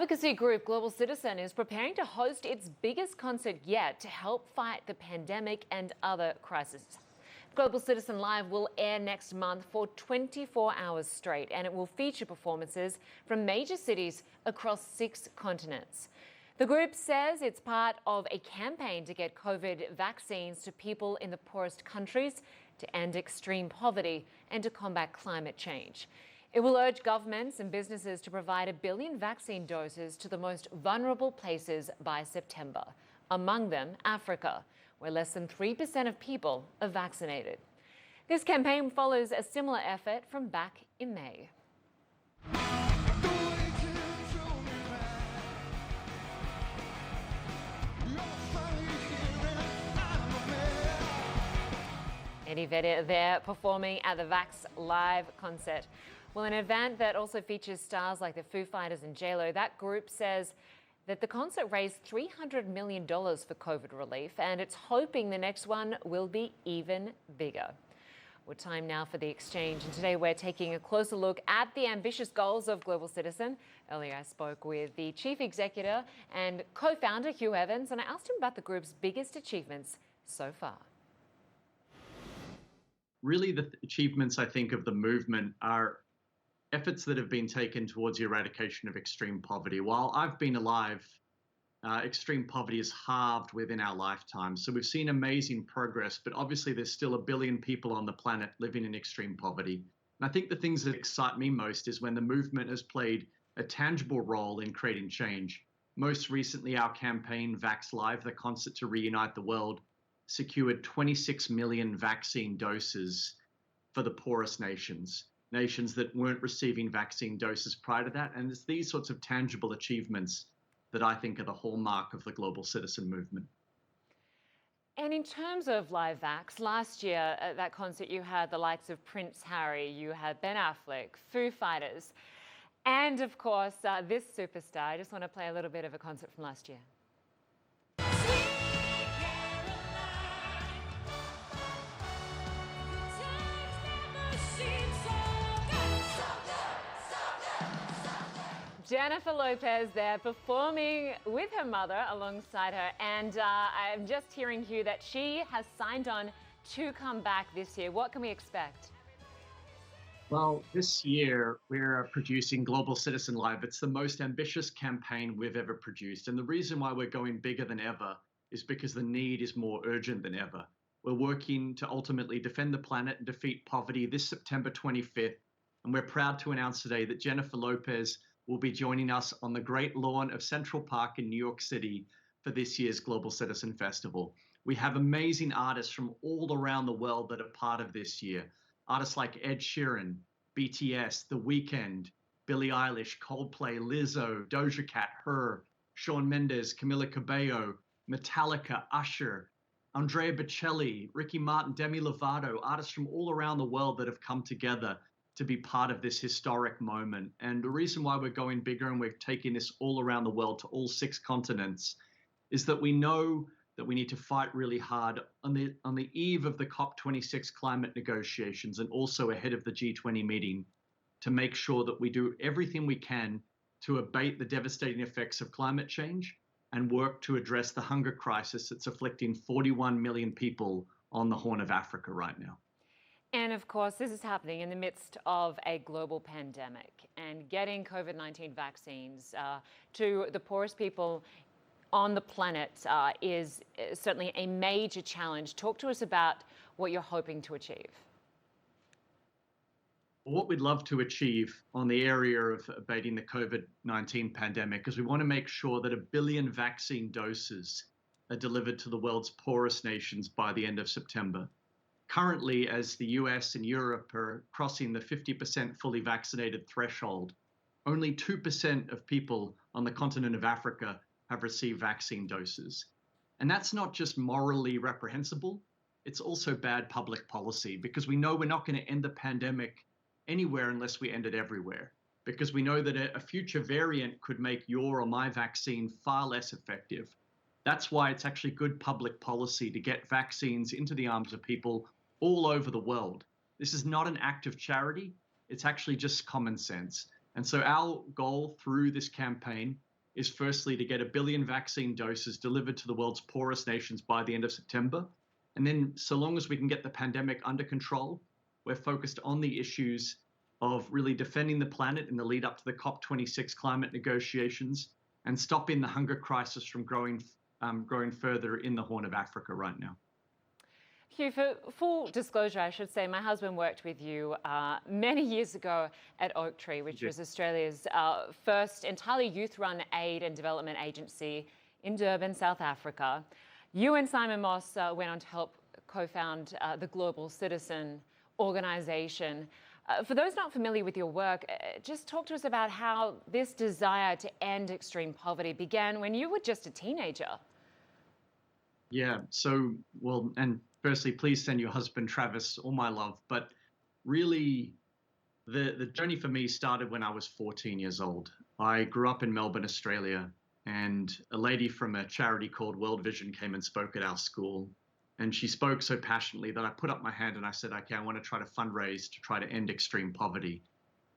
Advocacy group Global Citizen is preparing to host its biggest concert yet to help fight the pandemic and other crises. Global Citizen Live will air next month for 24 hours straight, and it will feature performances from major cities across 6 continents. The group says it's part of a campaign to get COVID vaccines to people in the poorest countries, to end extreme poverty, and to combat climate change. It will urge governments and businesses to provide 1 billion vaccine doses to the most vulnerable places by September, among them Africa, where less than 3% of people are vaccinated. This campaign follows a similar effort from back in May. Eddie Vedder there performing at the Vax Live concert. Well, an event that also features stars like the Foo Fighters and J-Lo. That group says that the concert raised $300 million for COVID relief, and it's hoping the next one will be even bigger. Well, time now for the exchange, and today we're taking a closer look at the ambitious goals of Global Citizen. Earlier I spoke with the chief executive and co-founder Hugh Evans, and I asked him about the group's biggest achievements so far. Really, the achievements, I think, of the movement are efforts that have been taken towards the eradication of extreme poverty. While I've been alive, extreme poverty is halved within our lifetime. So we've seen amazing progress, but obviously there's still 1 billion people on the planet living in extreme poverty. And I think the things that excite me most is when the movement has played a tangible role in creating change. Most recently, our campaign, Vax Live, the concert to reunite the world, secured 26 million vaccine doses for the poorest nations that weren't receiving vaccine doses prior to that. And it's these sorts of tangible achievements that I think are the hallmark of the Global Citizen movement. And in terms of Live Vax, last year at that concert you had the likes of Prince Harry, you had Ben Affleck, Foo Fighters, and of course this superstar. I just want to play a little bit of a concert from last year. Jennifer Lopez there performing with her mother alongside her, and I'm just hearing, Hugh, that she has signed on to come back this year. What can we expect? Well, this year we're producing Global Citizen Live. It's the most ambitious campaign we've ever produced, and the reason why we're going bigger than ever is because the need is more urgent than ever. We're working to ultimately defend the planet and defeat poverty this September 25th, and we're proud to announce today that Jennifer Lopez will be joining us on the great lawn of Central Park in New York City for this year's Global Citizen Festival. We have amazing artists from all around the world that are part of this year. Artists like Ed Sheeran, BTS, The Weeknd, Billie Eilish, Coldplay, Lizzo, Doja Cat, Her, Shawn Mendes, Camila Cabello, Metallica, Usher, Andrea Bocelli, Ricky Martin, Demi Lovato, artists from all around the world that have come together to be part of this historic moment. And the reason why we're going bigger and we're taking this all around the world to all 6 continents is that we know that we need to fight really hard on the eve of the COP26 climate negotiations and also ahead of the G20 meeting to make sure that we do everything we can to abate the devastating effects of climate change and work to address the hunger crisis that's afflicting 41 million people on the Horn of Africa right now. And of course, this is happening in the midst of a global pandemic, and getting COVID-19 vaccines to the poorest people on the planet is certainly a major challenge. Talk to us about what you're hoping to achieve. What we'd love to achieve on the area of abating the COVID-19 pandemic is we want to make sure that 1 billion vaccine doses are delivered to the world's poorest nations by the end of September. Currently, as the US and Europe are crossing the 50% fully vaccinated threshold, only 2% of people on the continent of Africa have received vaccine doses. And that's not just morally reprehensible, it's also bad public policy, because we know we're not going to end the pandemic anywhere unless we end it everywhere. Because we know that a future variant could make your or my vaccine far less effective. That's why it's actually good public policy to get vaccines into the arms of people all over the world. This is not an act of charity, it's actually just common sense. And so our goal through this campaign is firstly to get 1 billion vaccine doses delivered to the world's poorest nations by the end of September. And then so long as we can get the pandemic under control, we're focused on the issues of really defending the planet in the lead up to the COP26 climate negotiations and stopping the hunger crisis from growing further in the Horn of Africa right now. Hugh, for full disclosure, I should say my husband worked with you many years ago at Oak Tree, which was Australia's first entirely youth-run aid and development agency in Durban, South Africa. You and Simon Moss went on to help co-found the Global Citizen organization. For those not familiar with your work, just talk to us about how this desire to end extreme poverty began when you were just a teenager. Yeah, so, well, and firstly, please send your husband, Travis, all my love. But really, the journey for me started when I was 14 years old. I grew up in Melbourne, Australia, and a lady from a charity called World Vision came and spoke at our school. And she spoke so passionately that I put up my hand and I said, okay, I want to try to fundraise to try to end extreme poverty.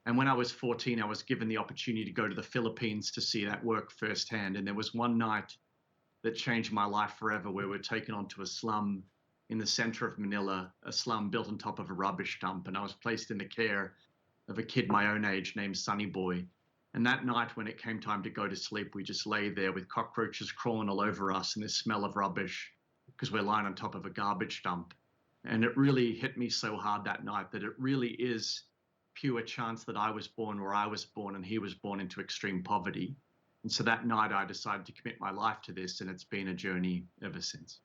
And when I was 14, I was given the opportunity to go to the Philippines to see that work firsthand. And there was one night that changed my life forever, where we were taken onto a slum in the center of Manila, a slum built on top of a rubbish dump. And I was placed in the care of a kid my own age named Sonny Boy. And that night, when it came time to go to sleep, we just lay there with cockroaches crawling all over us and this smell of rubbish, because we're lying on top of a garbage dump. And it really hit me so hard that night that it really is pure chance that I was born where I was born and he was born into extreme poverty. And so that night I decided to commit my life to this, and it's been a journey ever since.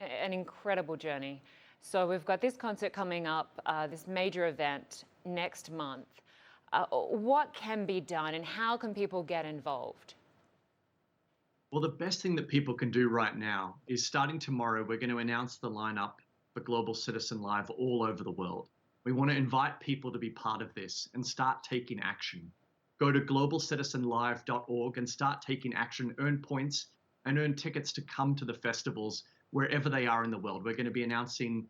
An incredible journey. So we've got this concert coming up, this major event next month. What can be done and how can people get involved? Well, the best thing that people can do right now is, starting tomorrow, we're going to announce the lineup for Global Citizen Live all over the world. We want to invite people to be part of this and start taking action. Go to globalcitizenlive.org and start taking action, earn points, and earn tickets to come to the festivals wherever they are in the world. We're going to be announcing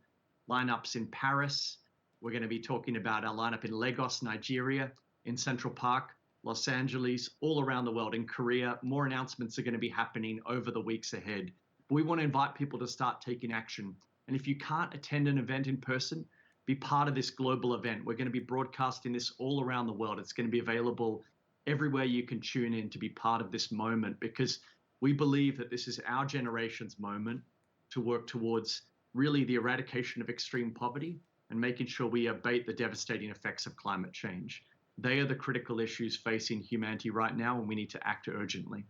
lineups in Paris. We're going to be talking about our lineup in Lagos, Nigeria, in Central Park, Los Angeles, all around the world, in Korea. More announcements are going to be happening over the weeks ahead. We want to invite people to start taking action. And if you can't attend an event in person, be part of this global event. We're going to be broadcasting this all around the world. It's going to be available everywhere you can tune in to be part of this moment, because we believe that this is our generation's moment to work towards really the eradication of extreme poverty and making sure we abate the devastating effects of climate change. They are the critical issues facing humanity right now, and we need to act urgently.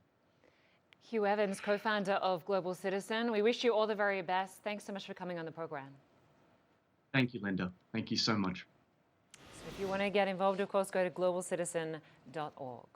Hugh Evans, co-founder of Global Citizen, we wish you all the very best. Thanks so much for coming on the program. Thank you, Lynda. Thank you so much. So if you want to get involved, of course, go to globalcitizen.org.